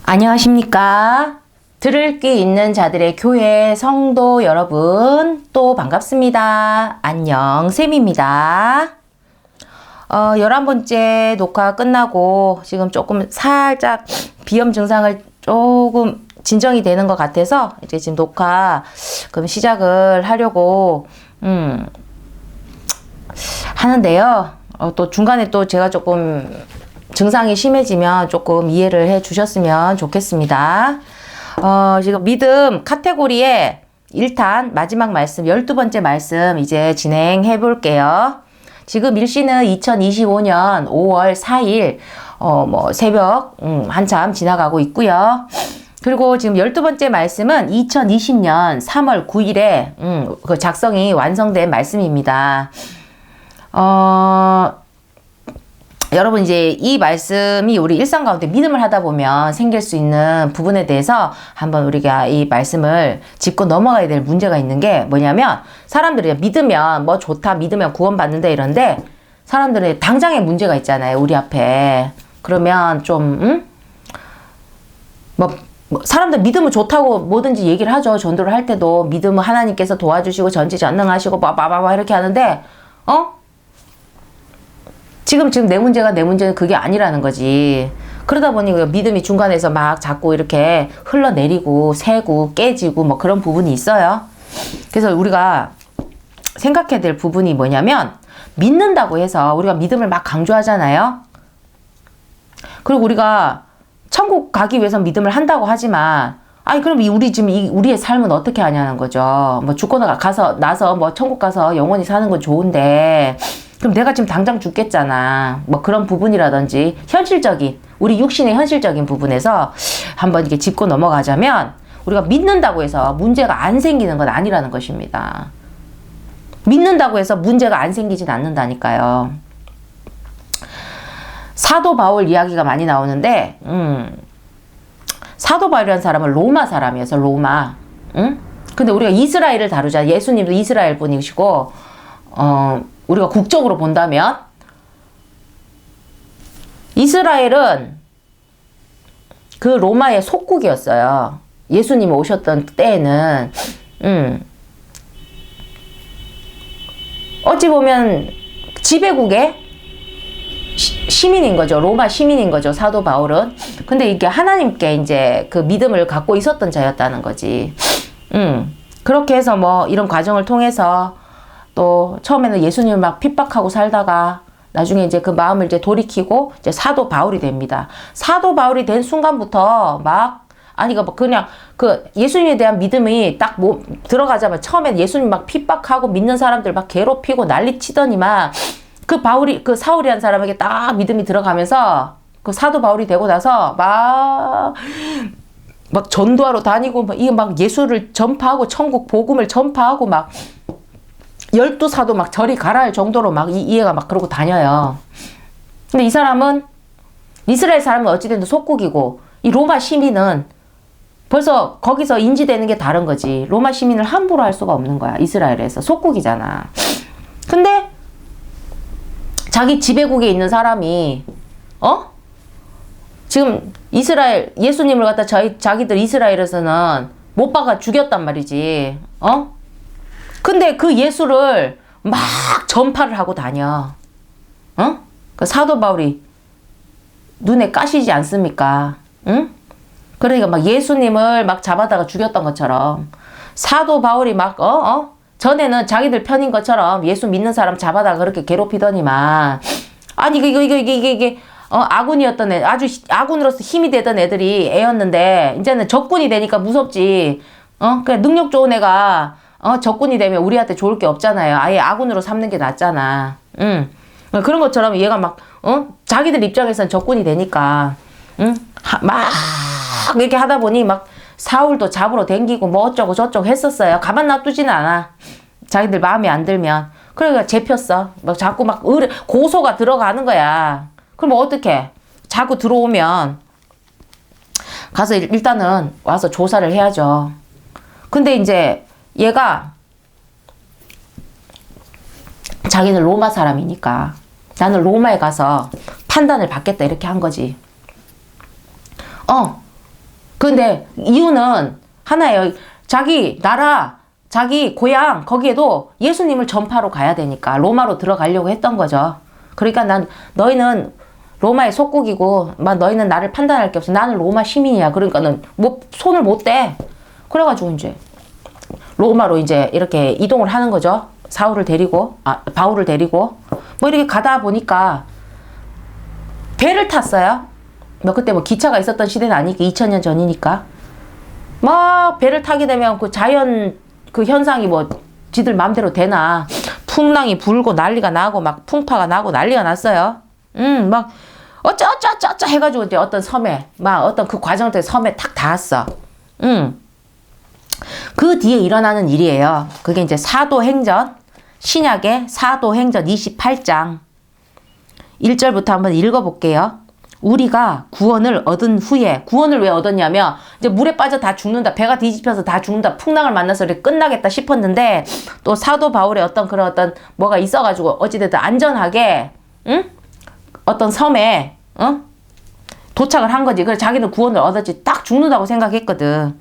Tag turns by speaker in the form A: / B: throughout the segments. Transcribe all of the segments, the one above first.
A: 안녕하십니까? 들을 귀 있는 자들의 교회 성도 여러분, 또 반갑습니다. 안녕, 쌤입니다. 11번째 녹화 끝나고 지금 조금 살짝 비염 증상을 조금 진정이 되는 것 같아서 이제 지금 녹화 그럼 시작을 하려고 하는데요. 또 중간에 또 제가 조금 증상이 심해지면 조금 이해를 해 주셨으면 좋겠습니다. 지금 믿음 카테고리에 1탄 마지막 말씀 12번째 말씀 이제 진행해 볼게요. 지금 일시는 2025년 5월 4일 새벽 한참 지나가고 있고요. 그리고 지금 12번째 말씀은 2020년 3월 9일에 그 작성이 완성된 말씀입니다. 여러분 이제 이 말씀이 우리 일상 가운데 믿음을 하다 보면 생길 수 있는 부분에 대해서 한번 우리가 이 말씀을 짚고 넘어가야 될 문제가 있는 게 뭐냐면 사람들이 믿으면 뭐 좋다 믿으면 구원받는다 이런데 사람들은 당장의 문제가 있잖아요 우리 앞에. 그러면 좀 사람들 믿으면 좋다고 뭐든지 얘기를 하죠. 전도를 할 때도 믿으면 하나님께서 도와주시고 전지전능하시고 이렇게 하는데 지금 내 문제는 그게 아니라는 거지. 그러다 보니 믿음이 중간에서 막 자꾸 이렇게 흘러내리고 새고 깨지고 뭐 그런 부분이 있어요. 그래서 우리가 생각해야 될 부분이 뭐냐면 믿는다고 해서 우리가 믿음을 막 강조하잖아요. 그리고 우리가 천국 가기 위해서 믿음을 한다고 하지만 그럼 우리의 삶은 어떻게 하냐는 거죠. 뭐 죽고 나서 뭐 천국 가서 영원히 사는 건 좋은데 그럼 내가 지금 당장 죽겠잖아. 뭐 그런 부분이라든지 우리 육신의 현실적인 부분에서 한번 이렇게 짚고 넘어가자면 우리가 믿는다고 해서 문제가 안 생기는 건 아니라는 것입니다. 믿는다고 해서 문제가 안 생기진 않는다니까요. 사도 바울 이야기가 많이 나오는데 사도 바울이라는 사람은 로마 사람이어서 로마. 근데 우리가 이스라엘을 다루자. 예수님도 이스라엘 분이시고 우리가 국적으로 본다면 이스라엘은 그 로마의 속국이었어요. 예수님이 오셨던 때에는 어찌 보면 지배국의 시민인 거죠. 로마 시민인 거죠. 사도 바울은. 근데 이게 하나님께 이제 그 믿음을 갖고 있었던 자였다는 거지. 그렇게 해서 뭐 이런 과정을 통해서 또 처음에는 예수님을 막 핍박하고 살다가 나중에 이제 그 마음을 이제 돌이키고 이제 사도 바울이 됩니다. 사도 바울이 된 순간부터 그냥 그 예수님에 대한 믿음이 딱 들어가자마자 처음엔 예수님 막 핍박하고 믿는 사람들 막 괴롭히고 난리 치더니만 그 사울이라는 사람에게 딱 믿음이 들어가면서 그 사도 바울이 되고 나서 막 전도하러 다니고 막 예수를 전파하고 천국 복음을 전파하고 막 12사도 막 저리 가라 할 정도로 막 이해가 막 그러고 다녀요. 근데 이 사람은 이스라엘 사람은 어찌됐든 속국이고 이 로마 시민은 벌써 거기서 인지되는 게 다른 거지. 로마 시민을 함부로 할 수가 없는 거야. 이스라엘에서 속국이잖아. 근데 자기 지배국에 있는 사람이 지금 예수님을 갖다 자기들 이스라엘에서는 못 박아 죽였단 말이지. 근데 그 예수를 막 전파를 하고 다녀. 그 사도 바울이 눈에 까시지 않습니까? 그러니까 막 예수님을 막 잡아다가 죽였던 것처럼 사도 바울이 막 전에는 자기들 편인 것처럼 예수 믿는 사람 잡아다가 그렇게 괴롭히더니만 이게 아군이었던 아주 아군으로서 힘이 되던 애였는데 이제는 적군이 되니까 무섭지. 그냥 능력 좋은 애가 적군이 되면 우리한테 좋을 게 없잖아요. 아예 아군으로 삼는 게 낫잖아. 그런 것처럼 얘가 막 자기들 입장에선 적군이 되니까 막 이렇게 하다 보니 막 사울도 잡으러 댕기고 뭐 어쩌고 저쩌고 했었어요. 가만 놔두지는 않아. 자기들 마음에 안 들면. 그러니까 잡혔어. 막 자꾸 막 고소가 들어가는 거야. 그럼 어떡해? 자꾸 들어오면 가서 일단은 와서 조사를 해야죠. 근데 이제 얘가 자기는 로마 사람이니까 나는 로마에 가서 판단을 받겠다 이렇게 한 거지. 근데 이유는 하나예요. 자기 나라, 자기 고향 거기에도 예수님을 전파로 가야 되니까 로마로 들어가려고 했던 거죠. 그러니까 너희는 로마의 속국이고 막 너희는 나를 판단할 게 없어. 나는 로마 시민이야. 그러니까는 뭐 손을 못 대. 그래가지고 이제 로마로 이제 이렇게 이동을 하는 거죠. 바울을 데리고 뭐 이렇게 가다 보니까 배를 탔어요. 뭐 그때 뭐 기차가 있었던 시대는 아니니까 2000년 전이니까 막 배를 타게 되면 그 자연 그 현상이 뭐 지들 맘대로 되나. 풍랑이 불고 난리가 나고 막 풍파가 나고 난리가 났어요. 막 어쩌 해가지고 이제 어떤 섬에 막 어떤 그 과정 때문에 섬에 탁 닿았어. 그 뒤에 일어나는 일이에요. 그게 이제 사도행전, 신약의 사도행전 28장 1절부터 한번 읽어볼게요. 우리가 구원을 얻은 후에, 구원을 왜 얻었냐면 이제 물에 빠져 다 죽는다, 배가 뒤집혀서 다 죽는다, 풍랑을 만나서 이렇게 끝나겠다 싶었는데 또 사도 바울의 어떤 그런 어떤 뭐가 있어가지고 어찌됐든 안전하게 어떤 섬에 도착을 한 거지. 그래서 자기는 구원을 얻었지. 딱 죽는다고 생각했거든.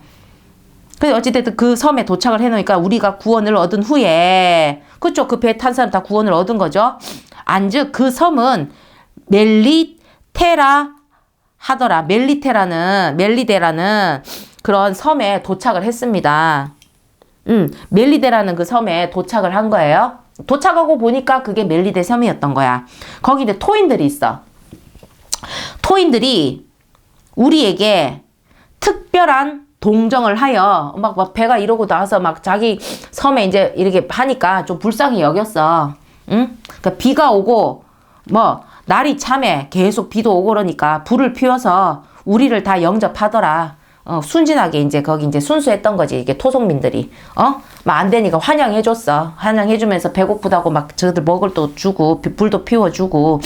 A: 그래서 어찌됐든 그 섬에 도착을 해놓으니까 우리가 구원을 얻은 후에, 그쵸? 그 배 탄 사람 다 구원을 얻은 거죠. 안즉 그 섬은 멜리테라 하더라. 멜리데라는 그런 섬에 도착을 했습니다. 멜리데라는 그 섬에 도착을 한 거예요. 도착하고 보니까 그게 멜리데 섬이었던 거야. 거기 이제 토인들이 있어. 토인들이 우리에게 특별한 동정을 하여 막 배가 이러고 나와서 막 자기 섬에 이제 이렇게 하니까 좀 불쌍히 여겼어. 그러니까 비가 오고 뭐 날이 참에 계속 비도 오고 그러니까 불을 피워서 우리를 다 영접하더라. 순진하게 이제 거기 이제 순수했던 거지. 이게 토속민들이. 막 안 되니까 환영해줬어. 환영해주면서 배고프다고 막 저들 먹을 도 주고 불도 피워주고.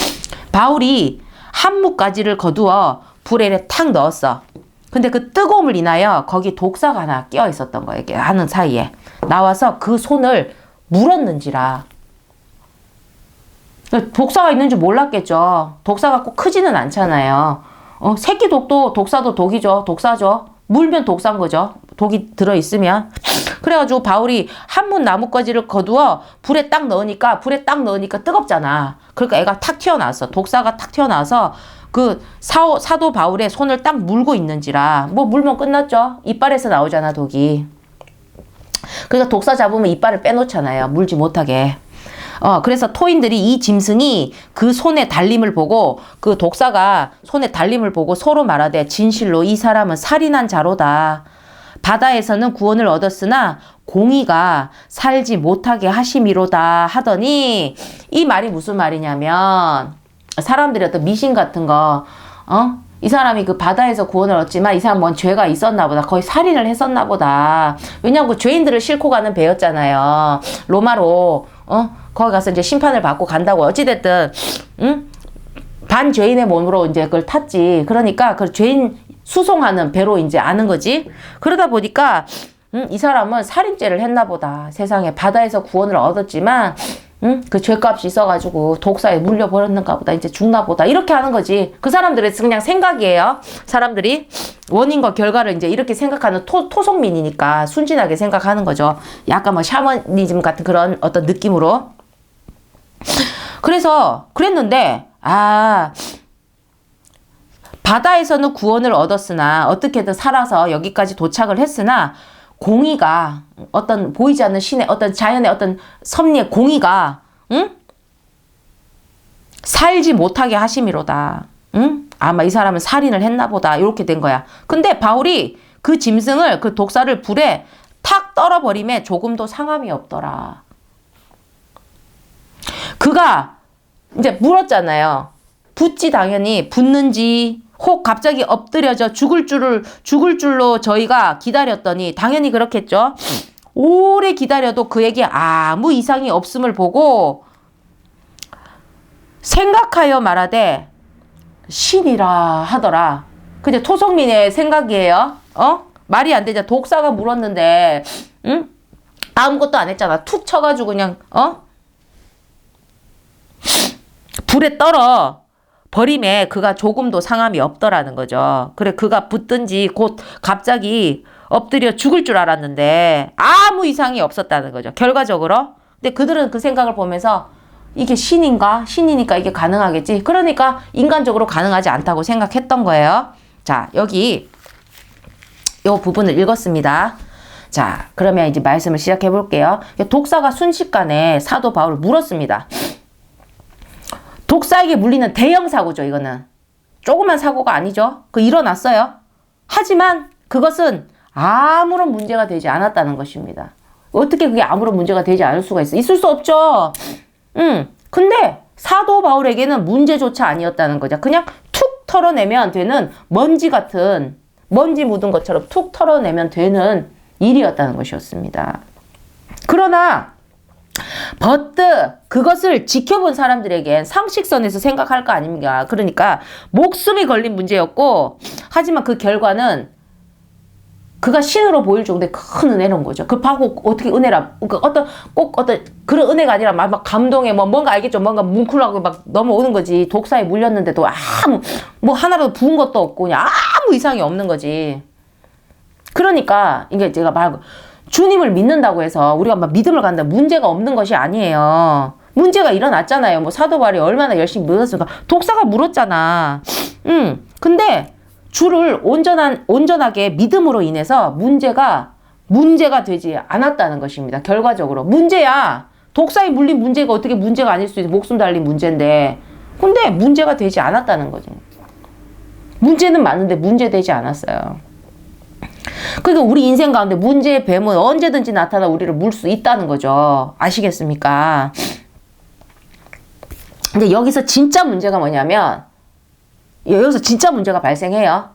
A: 바울이 한 뭇가지를 거두어 불에 탁 넣었어. 근데 그 뜨거움을 인하여 거기 독사가 하나 끼어 있었던 거야. 이게 하는 사이에. 나와서 그 손을 물었는지라. 독사가 있는 줄 몰랐겠죠. 독사가 꼭 크지는 않잖아요. 새끼 독도 독사도 독이죠. 독사죠. 물면 독사인 거죠. 독이 들어있으면. 그래가지고 바울이 한문 나뭇가지를 거두어 불에 딱 넣으니까 뜨겁잖아. 그러니까 애가 탁 튀어나왔어. 독사가 탁 튀어나와서 그 사도 바울의 손을 딱 물고 있는지라. 뭐 물면 끝났죠. 이빨에서 나오잖아, 독이. 그러니까 독사 잡으면 이빨을 빼놓잖아요. 물지 못하게. 그래서 토인들이 이 짐승이 그 손에 달림을 보고, 그 독사가 손에 달림을 보고 서로 말하되 진실로 이 사람은 살인한 자로다. 바다에서는 구원을 얻었으나 공의가 살지 못하게 하심이로다 하더니, 이 말이 무슨 말이냐면 사람들이 어떤 미신 같은 거, 이 사람이 그 바다에서 구원을 얻지만 이 사람 뭔 죄가 있었나 보다. 거의 살인을 했었나 보다. 왜냐면 그 죄인들을 싣고 가는 배였잖아요. 로마로 거기 가서 이제 심판을 받고 간다고. 어찌됐든 반죄인의 몸으로 이제 그걸 탔지. 그러니까 그 죄인 수송하는 배로 이제 아는 거지. 그러다 보니까 이 사람은 살인죄를 했나 보다. 세상에 바다에서 구원을 얻었지만 그 죄값이 있어가지고 독사에 물려버렸는가 보다. 이제 죽나 보다. 이렇게 하는 거지. 그 사람들의 그냥 생각이에요. 사람들이 원인과 결과를 이제 이렇게 생각하는 토속민이니까 순진하게 생각하는 거죠. 약간 뭐 샤머니즘 같은 그런 어떤 느낌으로. 그래서 그랬는데 바다에서는 구원을 얻었으나 어떻게든 살아서 여기까지 도착을 했으나 공의가 어떤 보이지 않는 신의 어떤 자연의 어떤 섭리의 공의가 살지 못하게 하심이로다. 아마 이 사람은 살인을 했나 보다. 이렇게 된 거야. 근데 바울이 그 짐승을 그 독사를 불에 탁 떨어버림에 조금도 상함이 없더라. 그가 이제 물었잖아요. 붙지 당연히 붙는지 혹 갑자기 엎드려져 죽을 줄로 저희가 기다렸더니 당연히 그렇겠죠. 오래 기다려도 그에게 아무 이상이 없음을 보고 생각하여 말하되 신이라 하더라. 근데 토속민의 생각이에요. 말이 안 되죠. 독사가 물었는데 아무것도 안 했잖아. 툭 쳐가지고 그냥 불에 떨어. 버림에 그가 조금도 상함이 없더라는 거죠. 그래 그가 붙든지 곧 갑자기 엎드려 죽을 줄 알았는데 아무 이상이 없었다는 거죠. 결과적으로. 근데 그들은 그 생각을 보면서 이게 신인가? 신이니까 이게 가능하겠지. 그러니까 인간적으로 가능하지 않다고 생각했던 거예요. 자, 여기 이 부분을 읽었습니다. 자, 그러면 이제 말씀을 시작해 볼게요. 독사가 순식간에 사도 바울을 물었습니다. 독사에게 물리는 대형 사고죠, 이거는. 조그만 사고가 아니죠. 일어났어요. 하지만 그것은 아무런 문제가 되지 않았다는 것입니다. 어떻게 그게 아무런 문제가 되지 않을 수가 있어? 있을 수 없죠. 근데 사도 바울에게는 문제조차 아니었다는 거죠. 그냥 툭 털어내면 되는 먼지 같은, 먼지 묻은 것처럼 툭 털어내면 되는 일이었다는 것이었습니다. 그러나 버뜩 그것을 지켜본 사람들에겐 상식선에서 생각할 거 아닙니까? 그러니까 목숨이 걸린 문제였고, 하지만 그 결과는 그가 신으로 보일 정도의 큰 은혜는 거죠. 그 바고 어떻게 은혜라, 그러니까 어떤 그런 은혜가 아니라 막 감동에 뭔가 알겠죠. 뭔가 뭉클하고 막 넘어오는 거지. 독사에 물렸는데도 하나라도 부은 것도 없고 그냥 아무 이상이 없는 거지. 그러니까 이게 제가 말하고 주님을 믿는다고 해서 우리가 막 믿음을 갖는다 문제가 없는 것이 아니에요. 문제가 일어났잖아요. 사도 바울이 얼마나 열심히 물었으니까. 독사가 물었잖아. 근데 주를 온전하게 믿음으로 인해서 문제가 되지 않았다는 것입니다. 결과적으로. 문제야. 독사에 물린 문제가 어떻게 문제가 아닐 수 있어. 목숨 달린 문제인데. 근데 문제가 되지 않았다는 거죠. 문제는 많은데 문제되지 않았어요. 그러니까 우리 인생 가운데 문제의 뱀은 언제든지 나타나 우리를 물 수 있다는 거죠. 아시겠습니까? 근데 여기서 진짜 문제가 뭐냐면, 여기서 진짜 문제가 발생해요.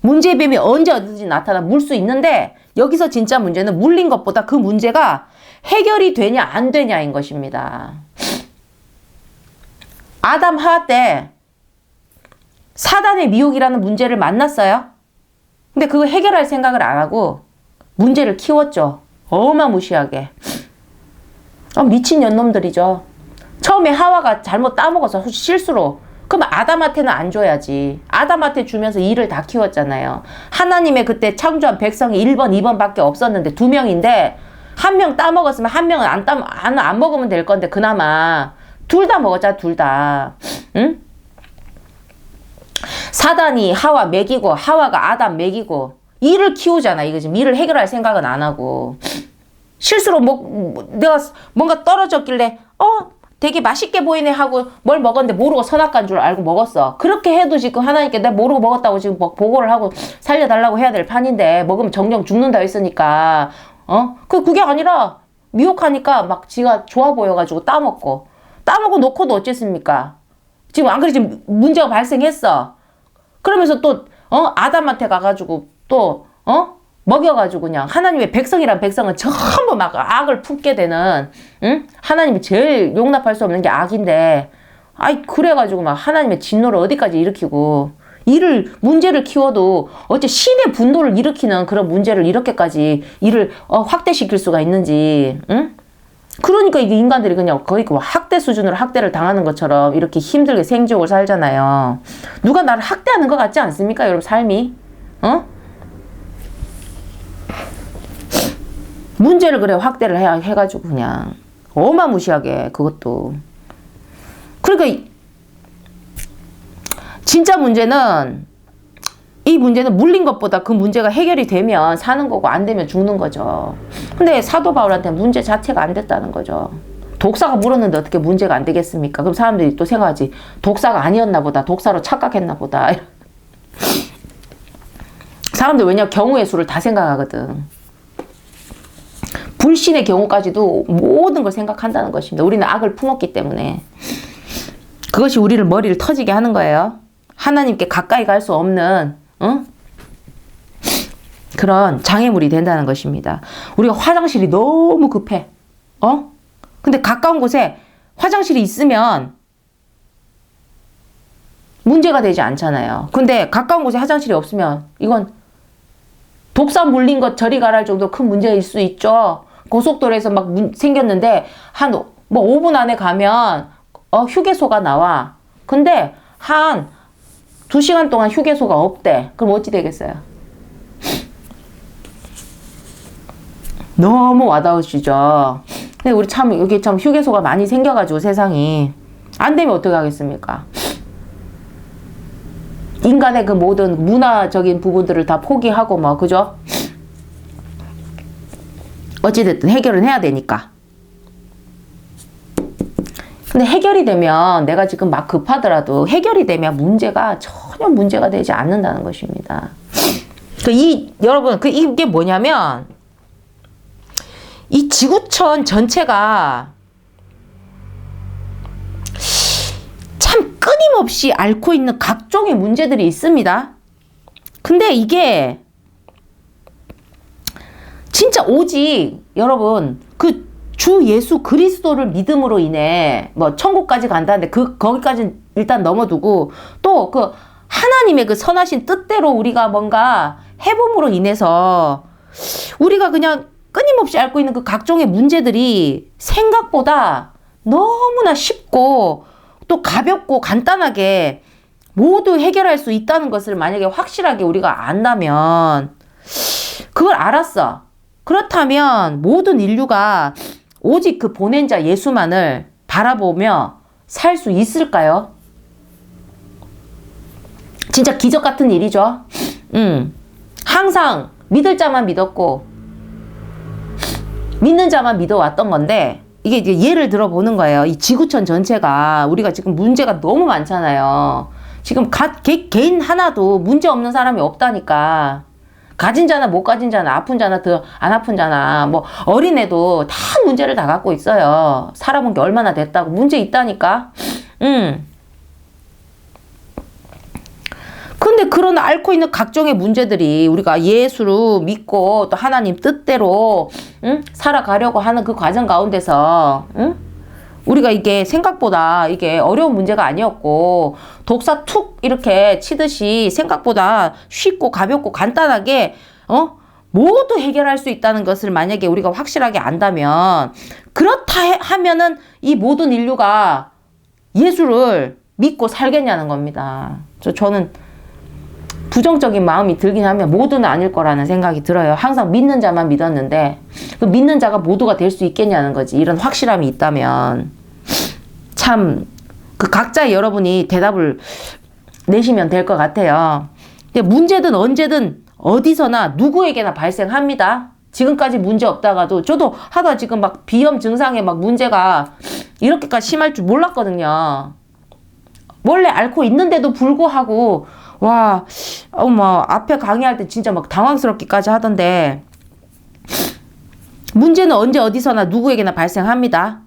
A: 문제의 뱀이 언제든지 나타나 물 수 있는데, 여기서 진짜 문제는 물린 것보다 그 문제가 해결이 되냐 안 되냐인 것입니다. 아담 하와 때 사단의 미혹이라는 문제를 만났어요. 근데 그거 해결할 생각을 안 하고 문제를 키웠죠. 어마무시하게. 미친 년놈들이죠. 처음에 하와가 잘못 따먹어서 실수로. 그럼 아담한테는 안 줘야지. 아담한테 주면서 일을 다 키웠잖아요. 하나님의 그때 창조한 백성이 1번, 2번밖에 없었는데 2명인데 한 명 따먹었으면 한 명은 안 먹으면 될 건데 그나마 둘 다 먹었잖아. 둘 다. 응? 사단이 하와 먹이고 하와가 아담 먹이고 일을 키우잖아. 이거 지금 일을 해결할 생각은 안 하고 실수로 내가 뭔가 떨어졌길래 되게 맛있게 보이네 하고 뭘 먹었는데 모르고 선악과인 줄 알고 먹었어. 그렇게 해도 지금 하나님께 내가 모르고 먹었다고 지금 보고를 하고 살려달라고 해야 될 판인데 먹으면 정령 죽는다 했으니까 그게 아니라 미혹하니까 막 지가 좋아 보여가지고 따먹고 놓고도 어쨌습니까? 지금 안 그래 지금 문제가 발생했어. 그러면서 또 아담한테 가가지고 또 먹여가지고 그냥 하나님의 백성이란 백성은 전부 막 악을 품게 되는, 응? 하나님이 제일 용납할 수 없는 게 악인데, 그래가지고 막 하나님의 진노를 어디까지 일으키고 문제를 키워도 어째 신의 분노를 일으키는 그런 문제를 이렇게까지 일을 확대시킬 수가 있는지, 응? 그러니까 이게 인간들이 그냥 거의 학대 수준으로 학대를 당하는 것처럼 이렇게 힘들게 생지옥을 살잖아요. 누가 나를 학대하는 것 같지 않습니까, 여러분 삶이? 문제를 그래 확대를 해가지고 그냥 어마무시하게 그것도. 그러니까 진짜 문제는 이 문제는 물린 것보다 그 문제가 해결이 되면 사는 거고 안 되면 죽는 거죠. 근데 사도 바울한테 문제 자체가 안 됐다는 거죠. 독사가 물었는데 어떻게 문제가 안 되겠습니까? 그럼 사람들이 또 생각하지. 독사가 아니었나 보다. 독사로 착각했나 보다. 사람들 왜냐면 경우의 수를 다 생각하거든. 불신의 경우까지도 모든 걸 생각한다는 것입니다. 우리는 악을 품었기 때문에. 그것이 우리를 머리를 터지게 하는 거예요. 하나님께 가까이 갈 수 없는 그런 장애물이 된다는 것입니다. 우리가 화장실이 너무 급해. 근데 가까운 곳에 화장실이 있으면 문제가 되지 않잖아요. 근데 가까운 곳에 화장실이 없으면 이건 독사 물린 것 저리 가라 할 정도 큰 문제일 수 있죠. 고속도로에서 막 생겼는데 한 5분 안에 가면 휴게소가 나와. 근데 한 2시간 동안 휴게소가 없대. 그럼 어찌 되겠어요? 너무 와닿으시죠? 근데 우리 참, 여기 참 휴게소가 많이 생겨가지고 세상이. 안 되면 어떻게 하겠습니까? 인간의 그 모든 문화적인 부분들을 다 포기하고 뭐, 그죠? 어찌됐든 해결은 해야 되니까. 근데 해결이 되면 내가 지금 막 급하더라도 해결이 되면 문제가 전혀 문제가 되지 않는다는 것입니다. 여러분, 이게 뭐냐면, 이 지구촌 전체가 참 끊임없이 앓고 있는 각종의 문제들이 있습니다. 근데 이게 진짜 오직 여러분 그 주 예수 그리스도를 믿음으로 인해 뭐 천국까지 간다는데 거기까지는 일단 넘어두고 또 그 하나님의 그 선하신 뜻대로 우리가 뭔가 해봄으로 인해서 우리가 그냥 끊임없이 앓고 있는 그 각종의 문제들이 생각보다 너무나 쉽고 또 가볍고 간단하게 모두 해결할 수 있다는 것을 만약에 확실하게 우리가 안다면, 그걸 알았어. 그렇다면 모든 인류가 오직 그 보낸 자 예수만을 바라보며 살 수 있을까요? 진짜 기적 같은 일이죠. 항상 믿을 자만 믿었고 믿는 자만 믿어왔던 건데, 이게 이제 예를 들어보는 거예요. 이 지구촌 전체가 우리가 지금 문제가 너무 많잖아요. 지금 개인 하나도 문제 없는 사람이 없다니까. 가진 자나 못 가진 자나 아픈 자나 더 안 아픈 자나 뭐 어린애도 다 문제를 다 갖고 있어요. 살아본 게 얼마나 됐다고. 문제 있다니까. 근데 그런 앓고 있는 각종의 문제들이 우리가 예수를 믿고 또 하나님 뜻대로 살아가려고 하는 그 과정 가운데서 우리가 이게 생각보다 이게 어려운 문제가 아니었고 독사 툭 이렇게 치듯이 생각보다 쉽고 가볍고 간단하게 모두 해결할 수 있다는 것을 만약에 우리가 확실하게 안다면, 그렇다 하면은 이 모든 인류가 예수를 믿고 살겠냐는 겁니다. 저는 부정적인 마음이 들긴 하면 모두는 아닐 거라는 생각이 들어요. 항상 믿는 자만 믿었는데 그 믿는 자가 모두가 될 수 있겠냐는 거지. 이런 확실함이 있다면. 참 그 각자 여러분이 대답을 내시면 될 것 같아요. 근데 문제든 언제든 어디서나 누구에게나 발생합니다. 지금까지 문제 없다가도 저도 하다 지금 막 비염 증상에 막 문제가 이렇게까지 심할 줄 몰랐거든요. 원래 앓고 있는데도 불구하고 와, 앞에 강의할 때 진짜 막 당황스럽기까지 하던데, 문제는 언제 어디서나 누구에게나 발생합니다.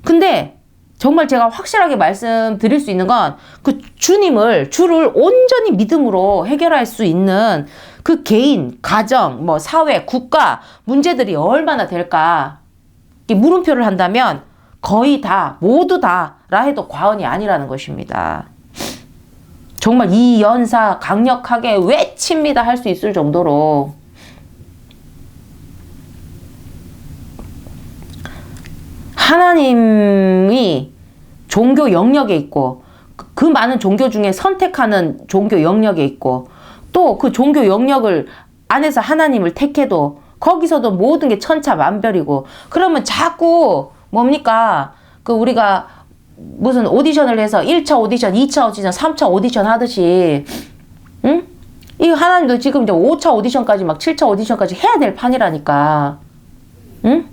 A: 근데 정말 제가 확실하게 말씀드릴 수 있는 건 그 주를 온전히 믿음으로 해결할 수 있는 그 개인, 가정, 뭐 사회, 국가 문제들이 얼마나 될까? 물음표를 한다면 거의 다, 모두 다라 해도 과언이 아니라는 것입니다. 정말 이 연사 강력하게 외칩니다 할 수 있을 정도로. 하나님이 종교 영역에 있고 그 많은 종교 중에 선택하는 종교 영역에 있고 또 그 종교 영역을 안에서 하나님을 택해도 거기서도 모든 게 천차만별이고, 그러면 자꾸 뭡니까? 그 우리가 무슨 오디션을 해서 1차 오디션, 2차 오디션, 3차 오디션 하듯이, 응? 이 하나님도 지금 이제 5차 오디션까지 막 7차 오디션까지 해야 될 판이라니까. 응?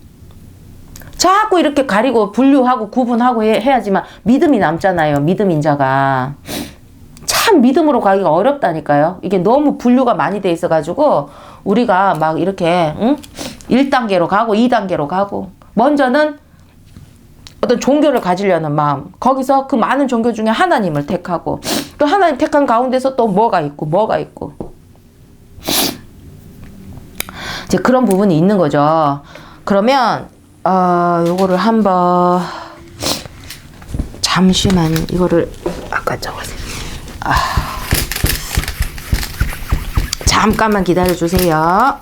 A: 자꾸 이렇게 가리고 분류하고 구분하고 해야지만 믿음이 남잖아요. 믿음 인자가. 참 믿음으로 가기가 어렵다니까요. 이게 너무 분류가 많이 돼 있어가지고 우리가 막 이렇게 1단계로 가고 2단계로 가고, 먼저는 어떤 종교를 가지려는 마음, 거기서 그 많은 종교 중에 하나님을 택하고 또 하나님 택한 가운데서 또 뭐가 있고 이제 그런 부분이 있는 거죠. 그러면 요거를 한번 잠시만 이거를 아까 적었어요. 잠깐만 기다려 주세요.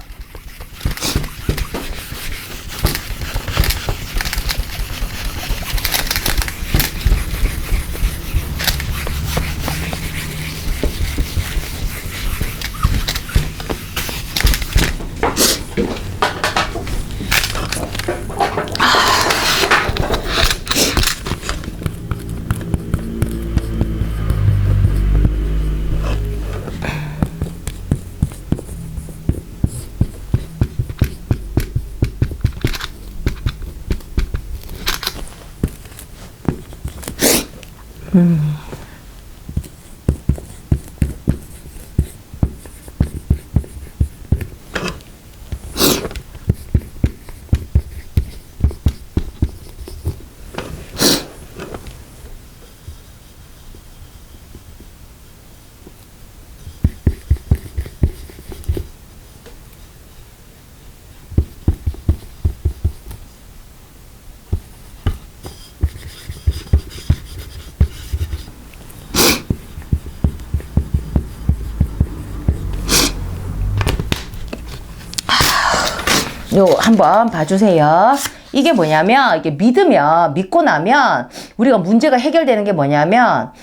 A: 요 한번 봐주세요. 이게 뭐냐면 이게 믿고 나면 우리가 문제가 해결되는 게 뭐냐면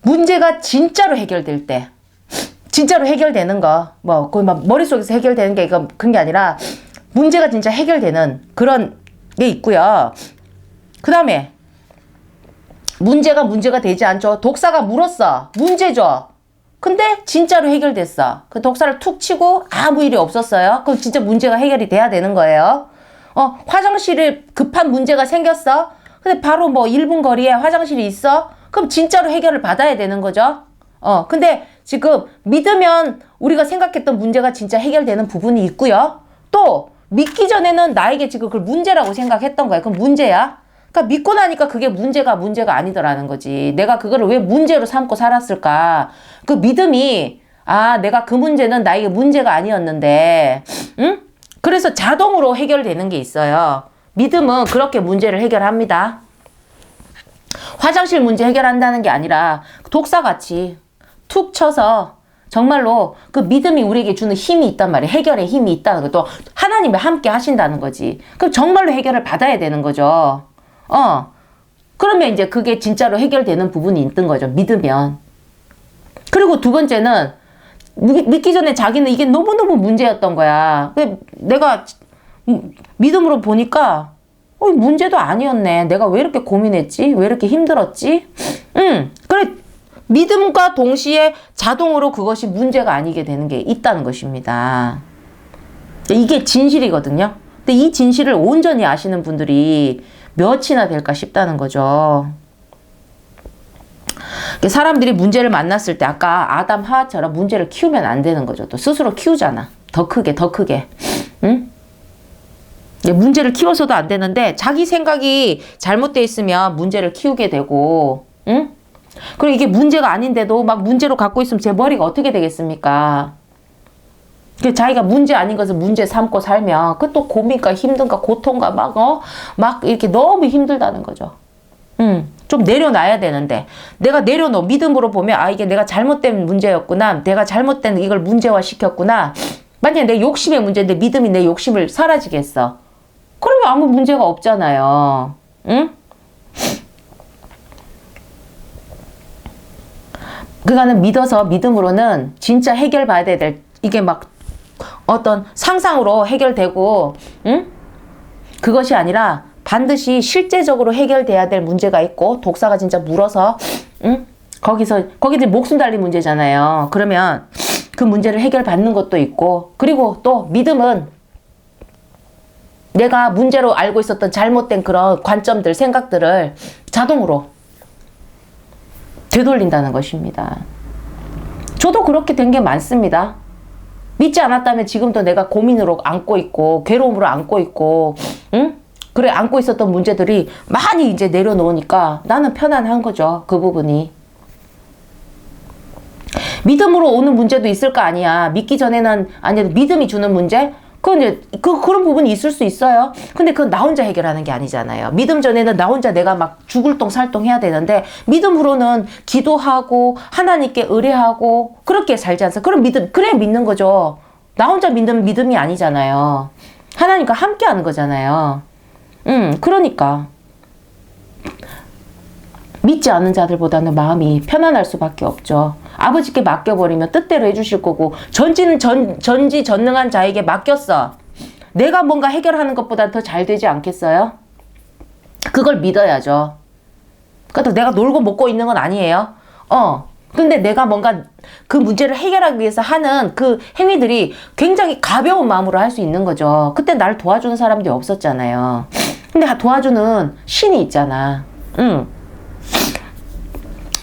A: 문제가 진짜로 해결될 때 진짜로 해결되는 거 뭐 거의 막 머릿속에서 해결되는 게 이거 그런 게 아니라 문제가 진짜 해결되는 그런 게 있고요. 그 다음에 문제가 되지 않죠. 독사가 물었어. 문제죠. 근데 진짜로 해결됐어. 그 독사를 툭 치고 아무 일이 없었어요. 그럼 진짜 문제가 해결이 돼야 되는 거예요. 화장실에 급한 문제가 생겼어. 근데 바로 뭐 1분 거리에 화장실이 있어. 그럼 진짜로 해결을 받아야 되는 거죠. 근데 지금 믿으면 우리가 생각했던 문제가 진짜 해결되는 부분이 있고요. 또 믿기 전에는 나에게 지금 그걸 문제라고 생각했던 거야. 그럼 문제야. 그러니까 믿고 나니까 그게 문제가 아니더라는 거지. 내가 그거를 왜 문제로 삼고 살았을까? 그 믿음이 내가 그 문제는 나에게 문제가 아니었는데, 응? 그래서 자동으로 해결되는 게 있어요. 믿음은 그렇게 문제를 해결합니다. 화장실 문제 해결한다는 게 아니라 독사같이 툭 쳐서 정말로 그 믿음이 우리에게 주는 힘이 있단 말이에요. 해결의 힘이 있다는 것도 하나님이 함께 하신다는 거지. 그럼 정말로 해결을 받아야 되는 거죠. 그러면 이제 그게 진짜로 해결되는 부분이 있는 거죠. 믿으면. 그리고 두 번째는 믿기 전에 자기는 이게 너무너무 문제였던 거야. 내가 믿음으로 보니까 문제도 아니었네. 내가 왜 이렇게 고민했지? 왜 이렇게 힘들었지? 그래. 믿음과 동시에 자동으로 그것이 문제가 아니게 되는 게 있다는 것입니다. 이게 진실이거든요. 근데 이 진실을 온전히 아시는 분들이 몇이나 될까 싶다는 거죠. 사람들이 문제를 만났을 때 아까 아담 하와처럼 문제를 키우면 안 되는 거죠. 또 스스로 키우잖아. 더 크게. 응? 문제를 키워서도 안 되는데 자기 생각이 잘못돼 있으면 문제를 키우게 되고, 응? 그리고 이게 문제가 아닌데도 막 문제로 갖고 있으면 제 머리가 어떻게 되겠습니까? 자기가 문제 아닌 것을 문제 삼고 살면 그 또 고민과 힘든가 고통과 막 이렇게 너무 힘들다는 거죠. 좀 내려놔야 되는데 내가 믿음으로 보면 이게 내가 잘못된 문제였구나. 내가 잘못된 이걸 문제화 시켰구나. 만약에 내 욕심의 문제인데 믿음이 내 욕심을 사라지게 했어. 그러면 아무 문제가 없잖아요. 응? 그거는 믿음으로는 진짜 해결받아야 될 이게 막 어떤 상상으로 해결되고, 응? 그것이 아니라 반드시 실제적으로 해결돼야 될 문제가 있고, 독사가 진짜 물어서, 응? 거기들 목숨 달린 문제잖아요. 그러면 그 문제를 해결받는 것도 있고, 그리고 또 믿음은 내가 문제로 알고 있었던 잘못된 그런 관점들, 생각들을 자동으로 되돌린다는 것입니다. 저도 그렇게 된 게 많습니다. 믿지 않았다면 지금도 내가 고민으로 안고 있고 괴로움으로 안고 있고 응? 그래 안고 있었던 문제들이 많이 이제 내려놓으니까 나는 편안한 거죠. 그 부분이. 믿음으로 오는 문제도 있을 거 아니야. 믿기 전에는 아니어도 믿음이 주는 문제? 그건 이제 그런 부분이 있을 수 있어요. 근데 그건 나 혼자 해결하는 게 아니잖아요. 믿음 전에는 나 혼자 내가 막 죽을 똥 살똥 해야 되는데 믿음으로는 기도하고 하나님께 의뢰하고 그렇게 살지 않습니까? 그럼 그래 믿는 거죠. 나 혼자 믿는 믿음이 아니잖아요. 하나님과 함께 하는 거잖아요. 그러니까 믿지 않는 자들보다는 마음이 편안할 수밖에 없죠. 아버지께 맡겨버리면 뜻대로 해주실 거고 전지전능한 자에게 맡겼어. 내가 뭔가 해결하는 것보다 더 잘 되지 않겠어요? 그걸 믿어야죠. 그러니까 내가 놀고 먹고 있는 건 아니에요. 근데 내가 뭔가 그 문제를 해결하기 위해서 하는 그 행위들이 굉장히 가벼운 마음으로 할 수 있는 거죠. 그때 날 도와주는 사람들이 없었잖아요. 근데 도와주는 신이 있잖아.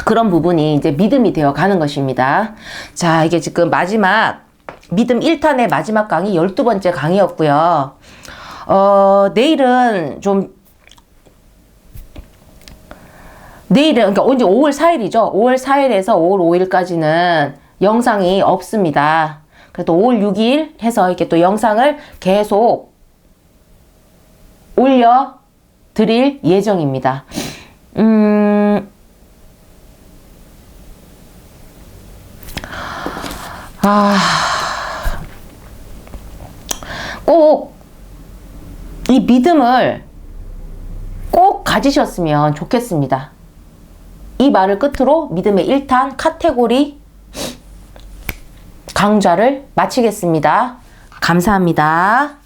A: 그런 부분이 이제 믿음이 되어 가는 것입니다. 자, 이게 지금 마지막 믿음 1탄의 마지막 강의 12번째 강의였고요. 내일은 그러니까 언제 5월 4일이죠. 5월 4일에서 5월 5일까지는 영상이 없습니다. 그래도 5월 6일 해서 이렇게 또 영상을 계속 올려드릴 예정입니다. 꼭 이 믿음을 꼭 가지셨으면 좋겠습니다. 이 말을 끝으로 믿음의 1탄 카테고리 강좌를 마치겠습니다. 감사합니다.